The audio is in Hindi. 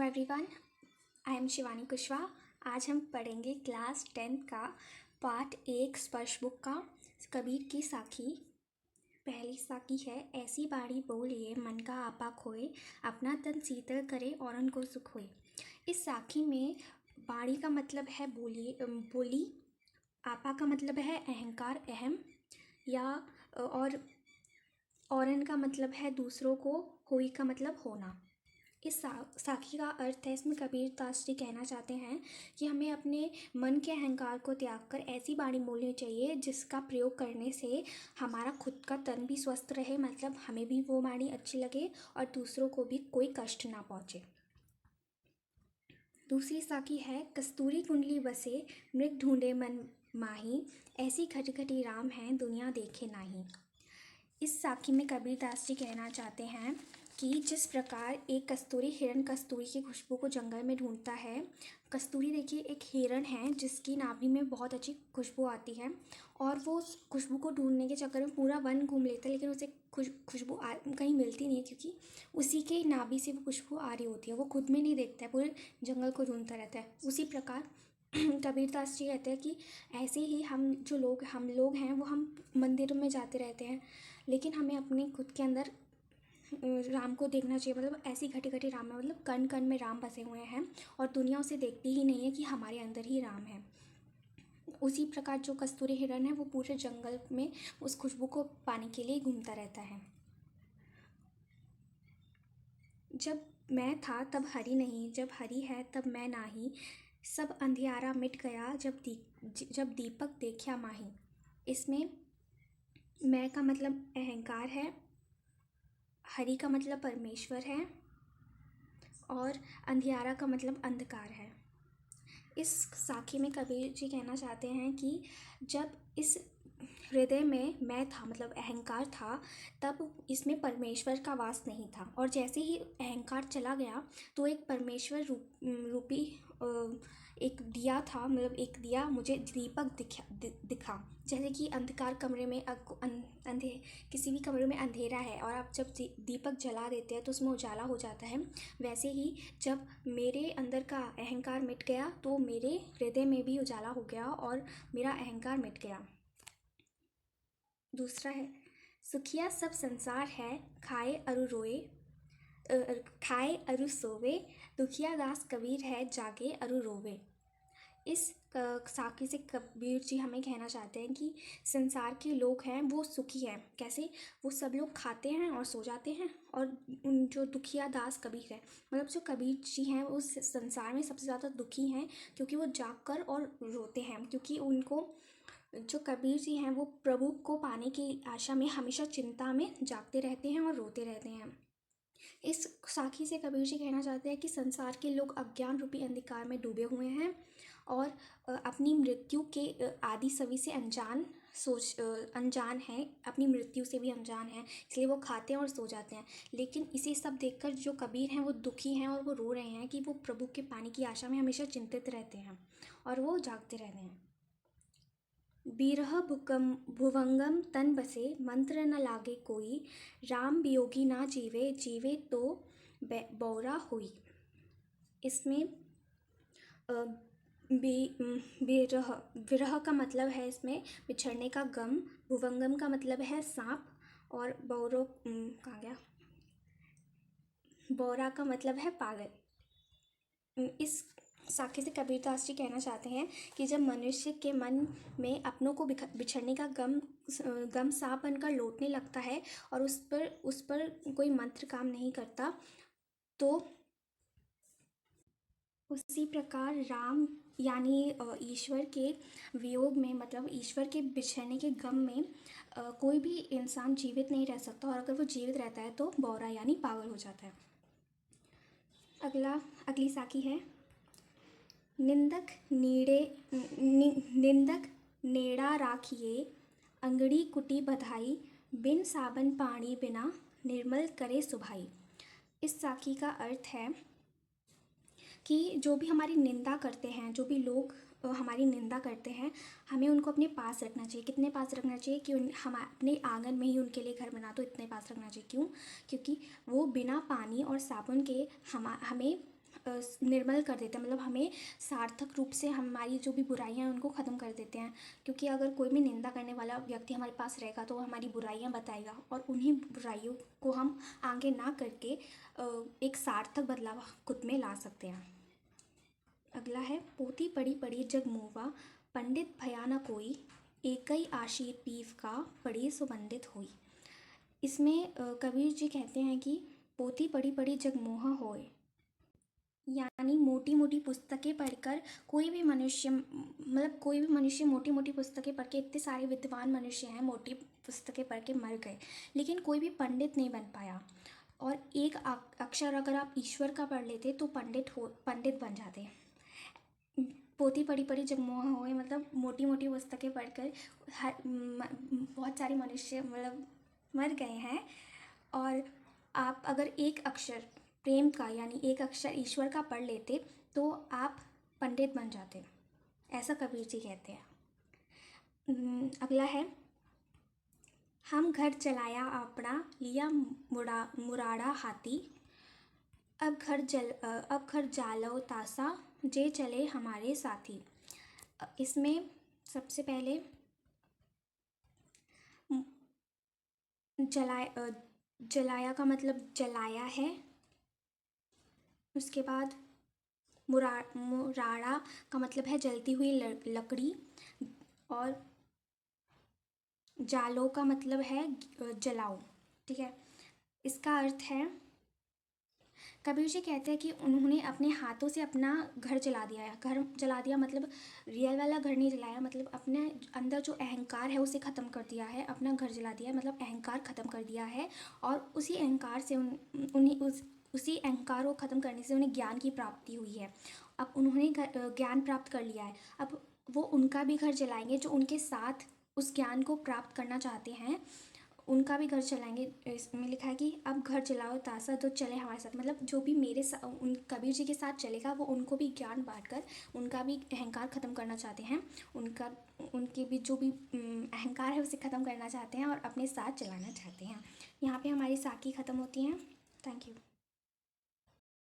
Everyone, I am Shivani Kushwaha. आज हम पढ़ेंगे क्लास 10th का पार्ट 1 स्पर्श बुक का कबीर की साखी। पहली साखी है, ऐसी बाड़ी बोलिए मन का आपा खोए, अपना तन शीतल करे औरन को सुख होए। इस साखी में बाड़ी का मतलब है बोली, आपा का मतलब है अहंकार, अहम या और औरन का मतलब है दूसरों को, होई का मतलब होना। इस साखी का अर्थ है, इसमें कबीर दास जी कहना चाहते हैं कि हमें अपने मन के अहंकार को त्याग कर ऐसी वाणी बोलनी चाहिए जिसका प्रयोग करने से हमारा खुद का तन भी स्वस्थ रहे, मतलब हमें भी वो वाणी अच्छी लगे और दूसरों को भी कोई कष्ट ना पहुँचे। दूसरी साखी है, कस्तूरी कुंडली बसे मृग ढूंढे मन माही, ऐसी खटखटी राम है दुनिया देखे नाही। इस साखी में कबीर दास जी कहना चाहते हैं कि जिस प्रकार एक कस्तूरी हिरण कस्तूरी की खुशबू को जंगल में ढूंढता है। कस्तूरी देखिए एक हिरण है जिसकी नाभि में बहुत अच्छी खुशबू आती है और वो उस खुशबू को ढूंढने के चक्कर में पूरा वन घूम लेता है, लेकिन उसे खुशबू कहीं मिलती नहीं है क्योंकि उसी के नाभि से वो खुशबू आ रही होती है। वो खुद में नहीं देखता है, पूरे जंगल को ढूंढता रहता है। उसी प्रकार कबीर दास जी कहते हैं कि ऐसे ही हम लोग हैं, वो हम मंदिरों में जाते रहते हैं, लेकिन हमें अपने खुद के अंदर राम को देखना चाहिए। मतलब ऐसी घटी घटी राम है, मतलब कण कण में राम बसे हुए हैं और दुनिया उसे देखती ही नहीं है कि हमारे अंदर ही राम है। उसी प्रकार जो कस्तूरी हिरण है वो पूरे जंगल में उस खुशबू को पाने के लिए घूमता रहता है। जब मैं था तब हरि नहीं, जब हरि है तब मैं नाही, सब अंधियारा मिट गया जब दीपक देखा माही। इसमें मैं का मतलब अहंकार है, हरि का मतलब परमेश्वर है और अंधियारा का मतलब अंधकार है। इस साखी में कबीर जी कहना चाहते हैं कि जब इस हृदय में मैं था, मतलब अहंकार था, तब इसमें परमेश्वर का वास नहीं था, और जैसे ही अहंकार चला गया तो एक परमेश्वर रूपी एक दिया था, मतलब एक दिया मुझे दीपक दिखा। जैसे कि अंधकार कमरे में किसी भी कमरे में अंधेरा है और आप जब दीपक जला देते हैं तो उसमें उजाला हो जाता है, वैसे ही जब मेरे अंदर का अहंकार मिट गया तो मेरे हृदय में भी उजाला हो गया और मेरा अहंकार मिट गया। दूसरा है, सुखिया सब संसार है, खाए अरु रोए खाए अरु सोवे, दुखिया दास कबीर है जागे अरु रोवे। इस साखी से कबीर जी हमें कहना चाहते हैं कि संसार के लोग हैं वो सुखी हैं। कैसे? वो सब लोग खाते हैं और सो जाते हैं, और उन जो दुखिया दास कबीर है, मतलब जो कबीर जी हैं वो संसार में सबसे ज़्यादा दुखी हैं क्योंकि वो जाग कर और रोते हैं, क्योंकि उनको जो कबीर जी हैं वो प्रभु को पाने की आशा में हमेशा चिंता में जागते रहते हैं और रोते रहते हैं। इस साखी से कबीर जी कहना चाहते हैं कि संसार के लोग अज्ञान रूपी अंधकार में डूबे हुए हैं और अपनी मृत्यु के आदि सभी से अनजान है, अपनी मृत्यु से भी अनजान है, इसलिए वो खाते हैं और सो जाते हैं। लेकिन इसे सब देखकर जो कबीर हैं वो दुखी हैं और वो रो रहे हैं कि वो प्रभु के पाने की आशा में हमेशा चिंतित रहते हैं और वो जागते रहते हैं। बिरह भुवंगम तन बसे, मंत्र न लागे कोई, राम वियोगी ना जीवे, जीवे तो बौरा हुई। इसमें विरह का मतलब है इसमें बिछड़ने का गम, भुवंगम का मतलब है सांप, और कहाँ गया, बौरा का मतलब है पागल। इस साखी से कबीर दास जी कहना चाहते हैं कि जब मनुष्य के मन में अपनों को बिछड़ने का गम सांप बनकर लौटने लगता है और उस पर कोई मंत्र काम नहीं करता, तो उसी प्रकार राम यानी ईश्वर के वियोग में, मतलब ईश्वर के बिछड़ने के गम में कोई भी इंसान जीवित नहीं रह सकता, और अगर वो जीवित रहता है तो बौरा यानी पागल हो जाता है। अगली साखी है, निंदक नेड़ा राखिए, अंगड़ी कुटी बधाई, बिन साबन पानी बिना निर्मल करे सुभाई। इस साखी का अर्थ है कि जो भी हमारी निंदा करते हैं, जो भी लोग हमारी निंदा करते हैं, हमें उनको अपने पास रखना चाहिए। कितने पास रखना चाहिए कि हम अपने आंगन में ही उनके लिए घर बना दो, इतने पास रखना चाहिए। क्यों? क्योंकि वो बिना पानी और साबुन के हमें निर्मल कर देते हैं, मतलब हमें सार्थक रूप से हमारी जो भी बुराइयां हैं उनको ख़त्म कर देते हैं। क्योंकि अगर कोई भी निंदा करने वाला व्यक्ति हमारे पास रहेगा तो वो हमारी बुराइयां बताएगा, और उन्हीं बुराइयों को हम आगे ना करके एक सार्थक बदलाव खुद में ला सकते हैं। अगला है, पोथी पढ़ी पढ़ी जग मोवा, पंडित भया न कोई, एकई आशीर पीव का, पढ़ी सो पंडित होई। इसमें कबीर जी कहते हैं कि पोथी पढ़ी पढ़ी जग मोहा होए, यानी मोटी मोटी पुस्तकें पढ़कर कोई भी मनुष्य, मतलब कोई भी मनुष्य मोटी मोटी पुस्तकें पढ़ के, इतने सारे विद्वान मनुष्य हैं मोटी पुस्तकें पढ़ के मर गए, लेकिन कोई भी पंडित नहीं बन पाया। और एक अक्षर अगर आप ईश्वर का पढ़ लेते तो पंडित बन जाते। पोथी पढ़ी पढ़ी जगमोह होए मतलब मोटी मोटी पुस्तकें पढ़कर बहुत सारे मनुष्य मतलब मर गए हैं। और आप अगर एक अक्षर प्रेम का, यानी एक अक्षर ईश्वर का पढ़ लेते तो आप पंडित बन जाते, ऐसा कबीर जी कहते हैं। अगला है, हम घर चलाया आपड़ा, लिया मुराड़ा हाथी, अब घर जालो तासा, जे चले हमारे साथी। इसमें सबसे पहले जलाया का मतलब जलाया है, उसके बाद मुराड़ा का मतलब है जलती हुई लकड़ी, और जालो का मतलब है जलाओ। ठीक है, इसका अर्थ है, कबीर जी कहते हैं कि उन्होंने अपने हाथों से अपना घर जला दिया है। घर जला दिया मतलब रियल वाला घर नहीं जलाया, मतलब अपने अंदर जो अहंकार है उसे ख़त्म कर दिया है। अपना घर जला दिया मतलब अहंकार ख़त्म कर दिया है, और उसी अहंकार से उसी अहंकार को ख़त्म करने से उन्हें ज्ञान की प्राप्ति हुई है। अब उन्होंने ज्ञान प्राप्त कर लिया है, अब वो उनका भी घर जलाएंगे जो उनके साथ उस ज्ञान को प्राप्त करना चाहते हैं, उनका भी घर चलाएंगे। इसमें लिखा है कि अब घर चलाओ तासा तो चले हमारे साथ, मतलब जो भी उन कबीर जी के साथ चलेगा वो उनको भी ज्ञान बांटकर उनका भी अहंकार ख़त्म करना चाहते हैं, उनके भी जो भी अहंकार है उसे ख़त्म करना चाहते हैं और अपने साथ चलाना चाहते हैं। यहाँ पे हमारी साखी ख़त्म होती है। Thank you.